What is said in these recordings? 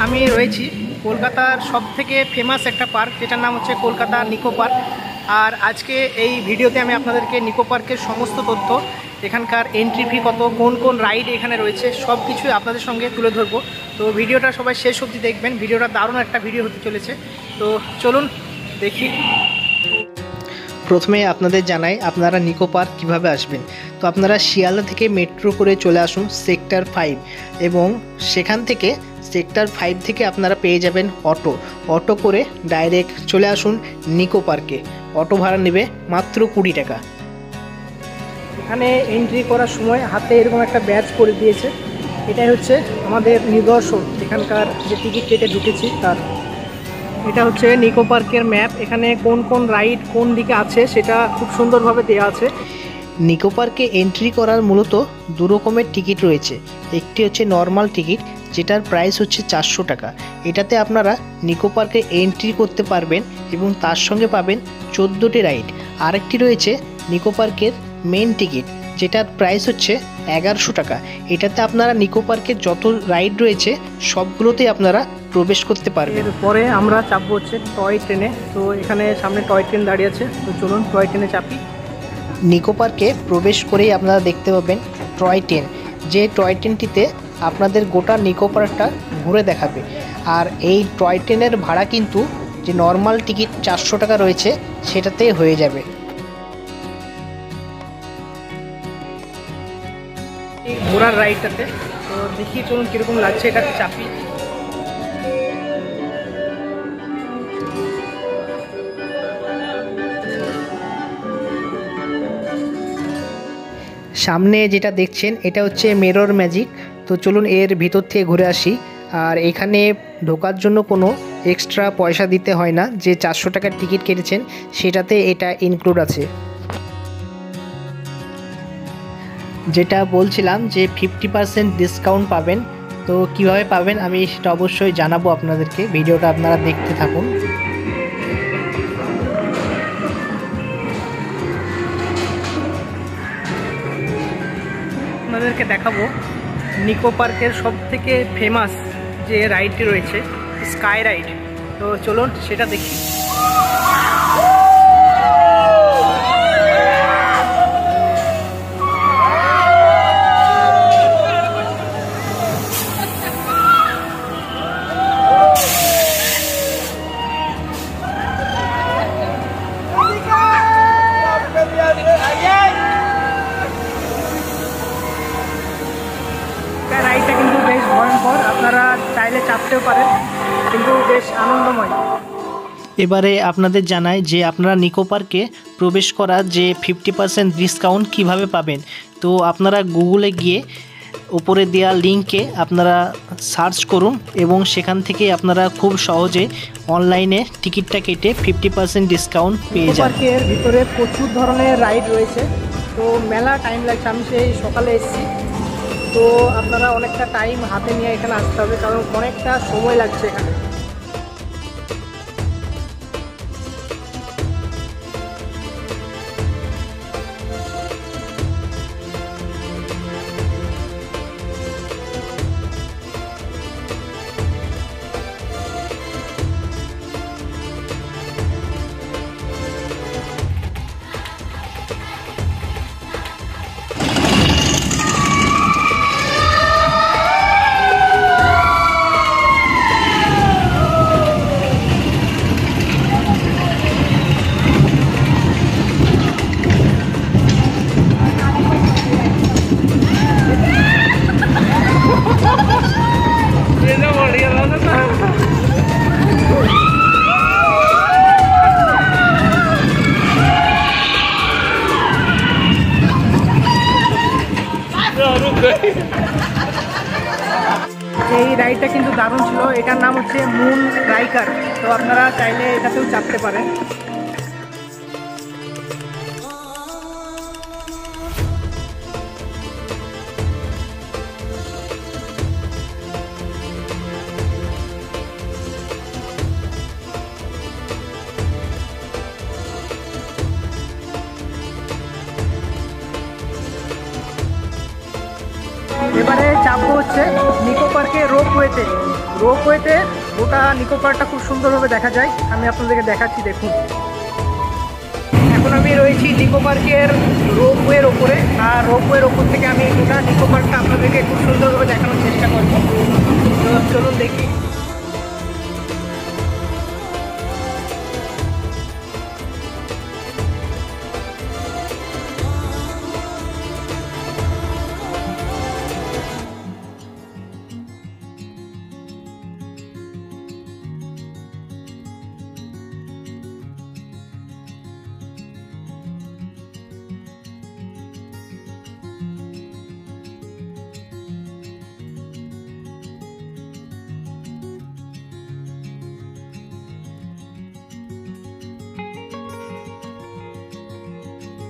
আমি রয়েছি কলকাতার সবথেকে ফেমাস একটা পার্ক, যেটার নাম হচ্ছে কলকাতা নিকো পার্ক। আর আজকে এই ভিডিওতে আমি আপনাদেরকে নিকো পার্কের সমস্ত তথ্য, এখানকার এন্ট্রি ফি কত, কোন কোন রাইড এখানে রয়েছে, সব কিছুই আপনাদের সঙ্গে তুলে ধরবো। তো ভিডিওটা সবাই শেষ অবধি দেখবেন, ভিডিওটা দারুণ একটা ভিডিও হতে চলেছে। তো চলুন দেখি। প্রথমে আপনাদের জানাই আপনারা নিকো পার্ক কীভাবে আসবেন। তো আপনারা শিয়ালদা থেকে মেট্রো করে চলে আসুন সেক্টর 5, এবং সেখান থেকে সেক্টর 5 থেকে আপনারা পেয়ে যাবেন অটো করে ডাইরেক্ট চলে আসুন নিকো পার্কে। অটো ভাড়া নেবে মাত্র 20 টাকা। এখানে এন্ট্রি করার সময় হাতে এরকম একটা ব্যাজ করে দিয়েছে, এটাই হচ্ছে আমাদের নিদর্শন এখানকার যে টিকিট কেটে ঢুকেছি তার। এটা হচ্ছে নিকো পার্কের ম্যাপ, এখানে কোন কোন রাইড কোন দিকে আছে সেটা খুব সুন্দরভাবে দেওয়া আছে। নিকো পার্কে এন্ট্রি করার মূলত দু রকমের টিকিট রয়েছে। একটি হচ্ছে নর্মাল টিকিট, যেটার প্রাইস হচ্ছে 400 টাকা। এটাতে আপনারা নিকো পার্কে এন্ট্রি করতে পারবেন এবং তার সঙ্গে পাবেন 14টি রাইড। আরেকটি রয়েছে নিকো পার্কের মেন টিকিট, যেটার প্রাইস হচ্ছে 1100 টাকা। এটাতে আপনারা নিকো পার্কের যত রাইড রয়েছে সবগুলোতেই আপনারা প্রবেশ করতে পারবেন। এরপরে আমরা চাপবো হচ্ছে টয় ট্রেনে। তো এখানে সামনে টয় ট্রেন দাঁড়িয়ে আছে, তো চলুন টয় ট্রেনে চাপি। নিকো পার্কে প্রবেশ করেই আপনারা দেখতে পাবেন টয় ট্রেন, যে টয় ট্রেনটিতে আপনাদের গোটা নিকো পার্কটা ঘুরে দেখাবে। আর এই টয় ট্রেনের ভাড়া কিন্তু যে নর্মাল টিকিট 400 টাকা রয়েছে সেটাতে হয়ে যাবে। এই ঘোড়ার রাইডটাতে তো দেখি চলুন কীরকম লাগছে, এটা চাপি। সামনে যেটা দেখছেন এটা হচ্ছে মিরর ম্যাজিক। তো চলুন এর ভিতর থেকে ঘুরে আসি। আর এখানে ঢোকার জন্য কোনো এক্সট্রা পয়সা দিতে হয় না, যে 400 টাকার টিকিট কেটেছেন সেটাতে এটা ইনক্লুড আছে। যেটা বলছিলাম যে 50% ডিসকাউন্ট পাবেন। তো কিভাবে পাবেন আমি সেটা অবশ্যই জানাবো আপনাদেরকে, ভিডিওটা আপনারা দেখতে থাকুন। আপনাদেরকে দেখাবো নিকো পার্কের সবথেকে ফেমাস যে রাইডটি রয়েছে, স্কাই রাইড। তো চলুন সেটা দেখি। রাইডটা কিন্তু বেশ ভয়ঙ্কর, আপনারা চাইলে চাপতেও পারেন, কিন্তু বেশ আনন্দময়। এবারে আপনাদের জানাই যে আপনারা নিকো পার্কে প্রবেশ করার যে 50% ডিসকাউন্ট কিভাবে পাবেন। তো আপনারা গুগলে গিয়ে উপরে দেওয়া লিঙ্কে আপনারা সার্চ করুন, এবং সেখান থেকে আপনারা খুব সহজে অনলাইনে টিকিটটা কেটে 50% ডিসকাউন্ট পেয়ে যান। পার্কের ভিতরে প্রচুর ধরনের রাইড রয়েছে, তো মেলা টাইম লাগছে। আমি সেই সকালে এসেছি, তো আপনারা অনেকটা টাইম হাতে নিয়ে এখানে আসতে হবে, কারণ অনেকটা সময় লাগছে এখানে। এই রাইডটা কিন্তু দারুণ ছিল, এটার নাম হচ্ছে মুন রাইকার। তো আপনারা চাইলে এটাতেও চাপতে পারেন। এবারে চাপবো হচ্ছে নিকো পার্কে রোপওয়েতে। রোপওয়েতে গোটা নিকো পার্কটা খুব সুন্দরভাবে দেখা যায়। আমি আপনাদেরকে দেখাচ্ছি, দেখুন। এখন আমি রয়েছি নিকো পার্কের রোপওয়ের ওপরে, আর রোপওয়ের ওপর থেকে আমি গোটা নিকো পার্কটা আপনাদেরকে খুব সুন্দরভাবে দেখানোর চেষ্টা করব। তো চলুন দেখি।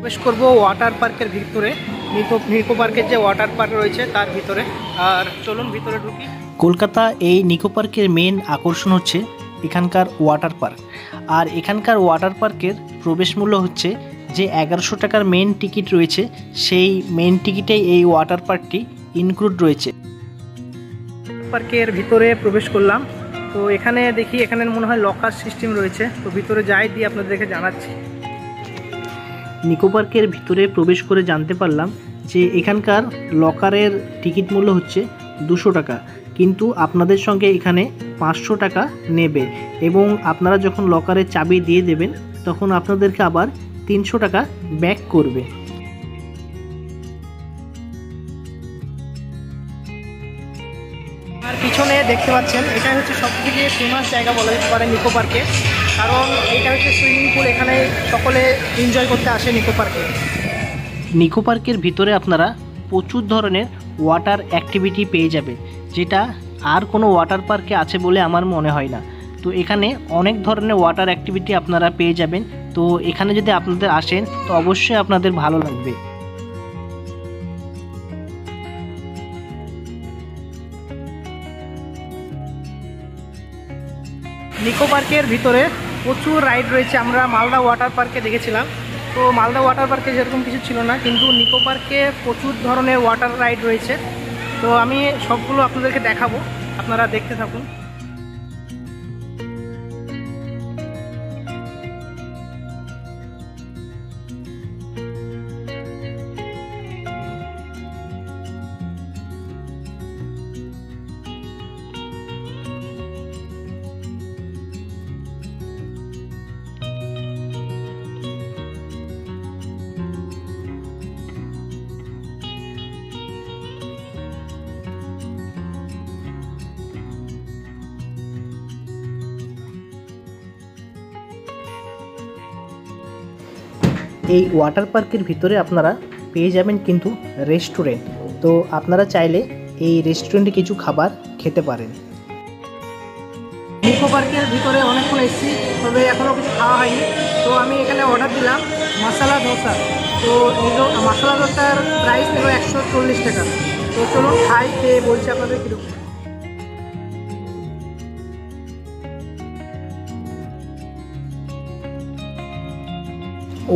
প্রবেশ করব ওয়াটার পার্কের ভিতরে, নিকো পার্কের যে ওয়াটার পার্ক রয়েছে তার ভিতরে। আর চলুন ভিতরে ঢুকি। কলকাতা এই নিকো পার্কের মেন আকর্ষণ হচ্ছে এখানকার ওয়াটার পার্ক। আর এখানকার ওয়াটার পার্কের প্রবেশ মূল্য হচ্ছে যে 1100 টাকার মেন টিকিট রয়েছে, সেই মেন টিকিটে এই ওয়াটার পার্কটি ইনক্লুড রয়েছে। পার্কের ভিতরে প্রবেশ করলাম। তো এখানে দেখি, এখানে মনে হয় লকার সিস্টেম রয়েছে। তো ভিতরে যাই, দিয়ে আপনাদেরকে জানাচ্ছি। নিকো পার্কের ভিতরে প্রবেশ করে জানতে পারলাম যে এখানকার লকারের টিকিট মূল্য হচ্ছে 200 টাকা, কিন্তু আপনাদের সঙ্গে এখানে 500 টাকা নেবে এবং আপনারা যখন লকারের চাবি দিয়ে দেবেন তখন আপনাদেরকে আবার 300 টাকা ব্যাক করবে। আর পিছনে দেখতে পাচ্ছেন, এটা হচ্ছে সবথেকে ফেমাস জায়গা বলা যেতে পারে নিকো পার্কে, কারণ এটা হচ্ছে সুইমিং পুল। এখানে সকলে এনজয় করতে আসে নিকো পার্কে। নিকো পার্কের ভিতরে আপনারা প্রচুর ধরনের ওয়াটার অ্যাক্টিভিটি পেয়ে যাবেন, যেটা আর কোনো ওয়াটার পার্কে আছে বলে আমার মনে হয় না। তো এখানে অনেক ধরনের ওয়াটার অ্যাক্টিভিটি আপনারা পেয়ে যাবেন। তো এখানে যদি আপনাদের আসেন তো অবশ্যই আপনাদের ভালো লাগবে। নিকো পার্কের ভিতরে প্রচুর রাইড রয়েছে। আমরা মালদা ওয়াটার পার্কে দেখেছিলাম, তো মালদা ওয়াটার পার্কে যেরকম কিছু ছিল না, কিন্তু নিকো পার্কে প্রচুর ধরনের ওয়াটার রাইড রয়েছে। তো আমি সবগুলো আপনাদেরকে দেখাবো, আপনারা দেখতে থাকুন। এই ওয়াটার পার্কের ভিতরে আপনারা পেয়ে যাবেন কিন্তু রেস্টুরেন্ট। তো আপনারা চাইলে এই রেস্টুরেন্টে কিছু খাবার খেতে পারেন। নিকো পার্কের ভিতরে অনেকক্ষণ এসেছি, তবে এখনও কিছু খাওয়া হয়নি। তো আমি এখানে অর্ডার দিলাম মশলা ধোসা। তো এই মশলা ধোসার প্রাইস ছিল 140 টাকা। তো চলুন খাই, খেয়ে বলছি আপনাদের কীরকম।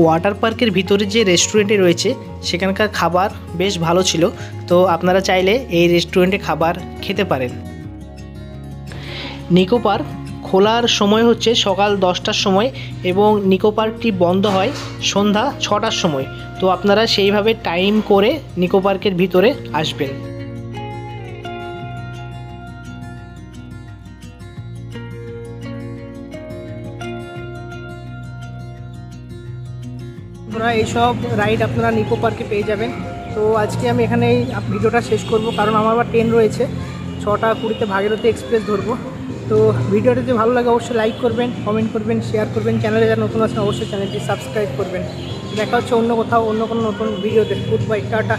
ওয়াটার পার্কের ভিতরে যে রেস্টুরেন্টে রয়েছে সেখানকার খাবার বেশ ভালো ছিল। তো আপনারা চাইলে এই রেস্টুরেন্টে খাবার খেতে পারেন। নিকো পার্ক খোলার সময় হচ্ছে সকাল 10টার সময় এবং নিকো পার্কটি বন্ধ হয় সন্ধ্যা 6টার সময়। তো আপনারা সেইভাবে টাইম করে নিকো পার্কের ভিতরে আসবেন। এইসব রাইড আপনারা নিকো পার্কে পেয়ে যাবেন। তো আজকে আমি এখানেই ভিডিওটা শেষ করব, কারণ আমার আবার ট্রেন রয়েছে 6টা 20-তে ভাগীরথী এক্সপ্রেস ধরবো। তো ভিডিওটা যদি ভালো লাগে অবশ্যই লাইক করবেন, কমেন্ট করবেন, শেয়ার করবেন। চ্যানেলে যারা নতুন আছেন অবশ্যই চ্যানেলটি সাবস্ক্রাইব করবেন। দেখা হচ্ছে অন্য কোথাও অন্য কোনো নতুন ভিডিওতে। Good bye, tata.